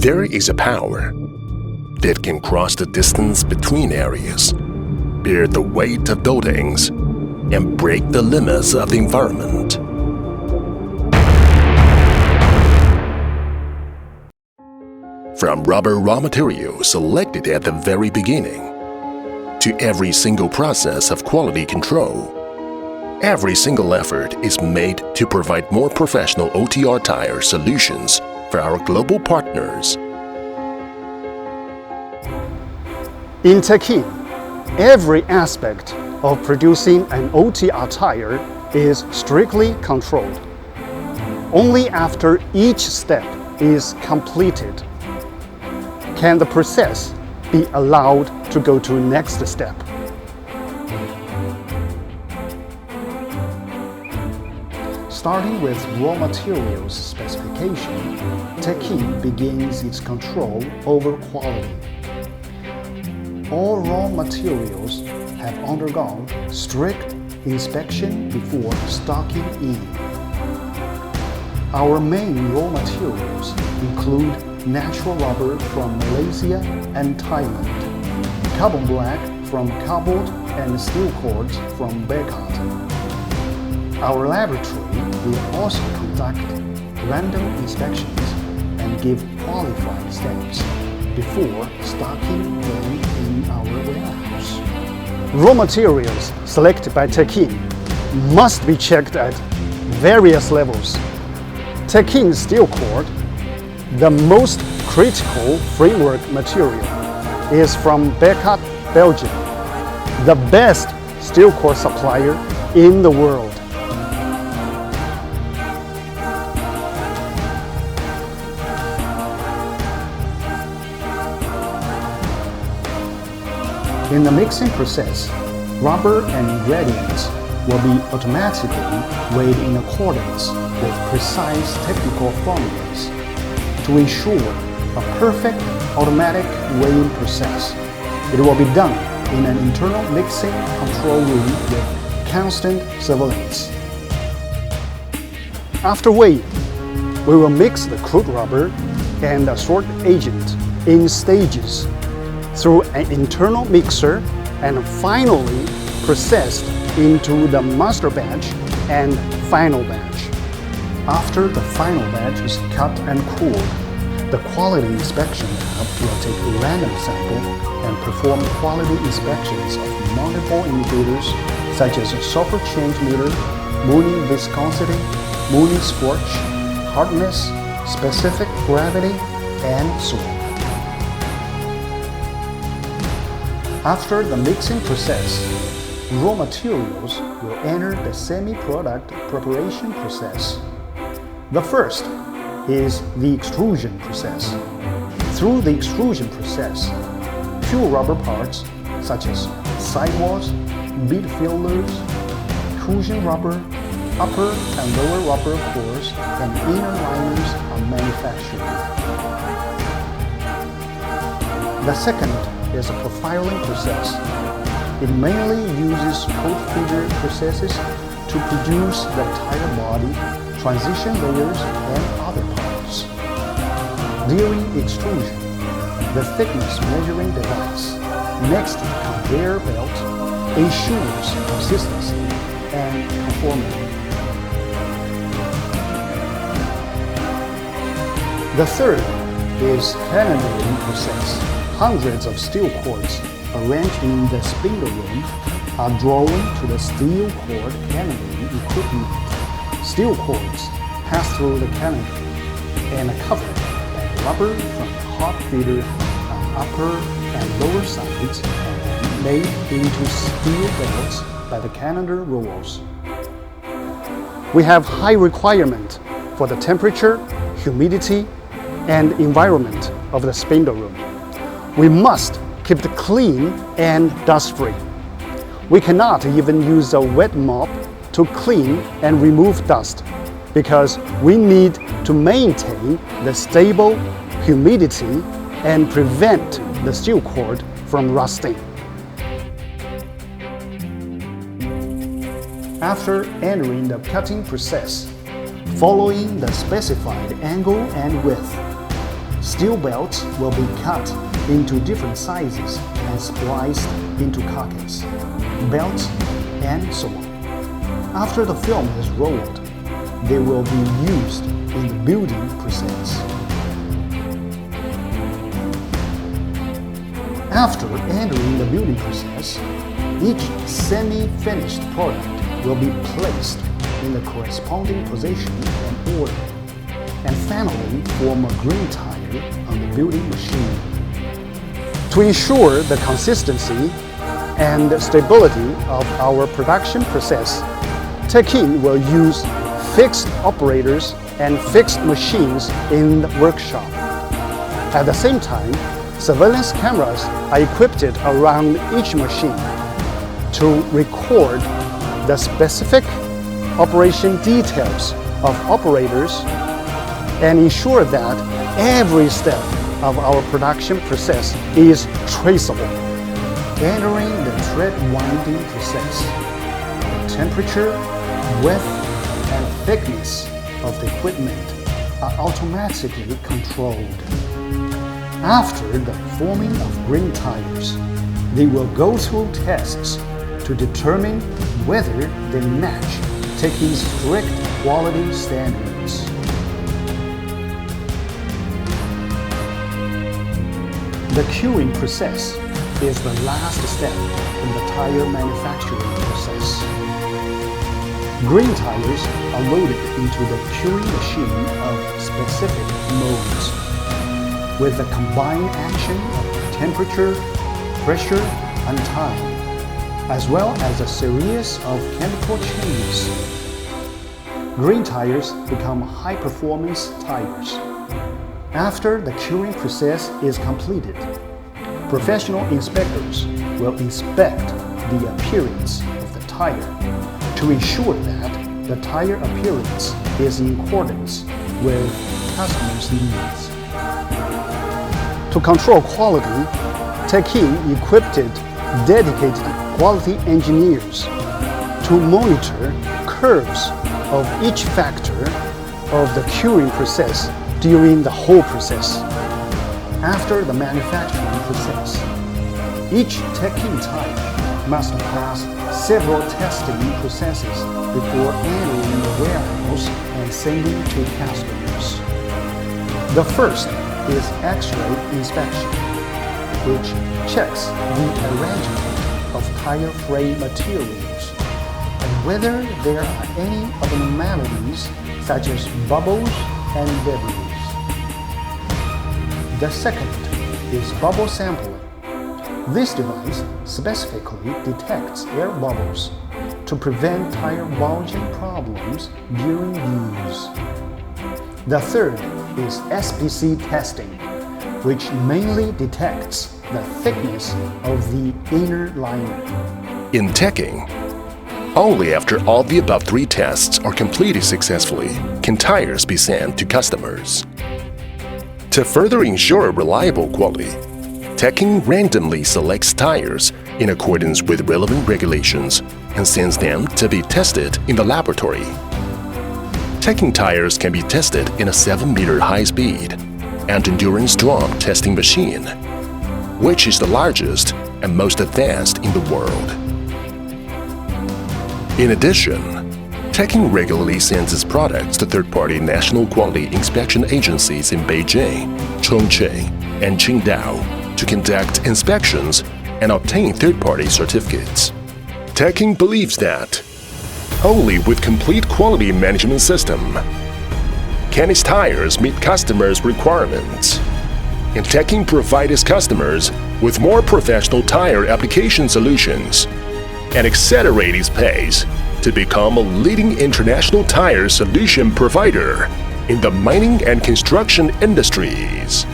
There is a power that can cross the distance between areas, bear the weight of buildings, and break the limits of the environment. From rubber raw materials selected at the very beginning, to every single process of quality control, every single effort is made to provide more professional OTR tire solutions for our global partners. In Techking, every aspect of producing an OTR tire is strictly controlled. Only after each step is completed can the process be allowed to go to next step. Starting with raw materials specification, Techking begins its control over quality. All raw materials have undergone strict inspection before stocking in. Our main raw materials include natural rubber from Malaysia and Thailand, carbon black from cardboard and steel cords from Bekaert. Our laboratory will also conduct random inspections and give qualified stamps before stocking them in our warehouse. Raw materials selected by Techking must be checked at various levels. Techking steel cord, the most critical framework material, is from Bekaert, Belgium, the best steel cord supplier in the world. In the mixing process, rubber and ingredients will be automatically weighed in accordance with precise technical formulas to ensure a perfect automatic weighing process. It will be done in an internal mixing control room with constant surveillance. After weighing, we will mix the crude rubber and the sort agent in stages through an internal mixer and finally processed into the master batch and final batch. After the final batch is cut and cooled, the quality inspection lab will take a random sample and perform quality inspections of multiple indicators such as sulfur change meter, mooning viscosity, mooning scorch, hardness, specific gravity, and so on. After the mixing process, raw materials will enter the semi-product preparation process. The first is the extrusion process. Through the extrusion process, pure rubber parts such as sidewalls, bead fillers, cushion rubber, upper and lower rubber cores, and inner liners are manufactured. The second is a profiling process. It mainly uses cold feeder processes to produce the tire body, transition layers, and other parts. During extrusion, the thickness measuring device next to the conveyor belt ensures consistency and conformity. The third is canondering process. Hundreds of steel cords arranged in the spindle room are drawn to the steel cord canondering equipment. Steel cords pass through the colander and are covered by rubber from the hot feeder on upper and lower sides and made into steel belts by the colander rollers. We have high requirement for the temperature, humidity, and environment of the spindle room. We must keep it clean and dust-free. We cannot even use a wet mop to clean and remove dust because we need to maintain the stable humidity and prevent the steel cord from rusting. After entering the cutting process, following the specified angle and width, steel belts will be cut into different sizes and spliced into cockets, belts, and so on. After the film is rolled, they will be used in the building process. After entering the building process, each semi-finished product will be placed in the corresponding position and order, and finally form a green tire on the building machine. To ensure the consistency and stability of our production process, Techking will use fixed operators and fixed machines in the workshop. At the same time, surveillance cameras are equipped around each machine to record the specific operation details of operators and ensure that every step of our production process is traceable. Entering the thread winding process, the temperature, width, and thickness of the equipment are automatically controlled. After the forming of green tires, they will go through tests to determine whether they match Tekking's strict quality standards. The curing process is the last step in the tire manufacturing process. Green tires are loaded into the curing machine of specific modes, with the combined action of temperature, pressure, and time, as well as a series of chemical changes. Green tires become high-performance tires. After the curing process is completed, professional inspectors will inspect the appearance of the tire to ensure that the tire appearance is in accordance with customers' needs. To control quality, Techking equipped dedicated quality engineers to monitor curves of each factor of the curing process during the whole process. After the manufacturing process, each Techking tire must pass several testing processes before entering the warehouse and sending to customers. The first is X-ray inspection, which checks the arrangement of tire frame materials and whether there are any abnormalities such as bubbles and debris. The second is bubble sampling. This device specifically detects air bubbles to prevent tire bulging problems during use. The third is SPC testing, which mainly detects the thickness of the inner liner. In Techking, only after all the above 3 tests are completed successfully can tires be sent to customers. To further ensure reliable quality, Techking randomly selects tires in accordance with relevant regulations and sends them to be tested in the laboratory. Techking tires can be tested in a 7-meter high-speed and endurance-strong testing machine, which is the largest and most advanced in the world. In addition, Techking regularly sends its products to third-party national quality inspection agencies in Beijing, Chongqing, and Qingdao to conduct inspections and obtain third-party certificates. Techking believes that only with complete quality management system can its tires meet customers' requirements, and Techking provides its customers with more professional tire application solutions and accelerate its pace to become a leading international tire solution provider in the mining and construction industries.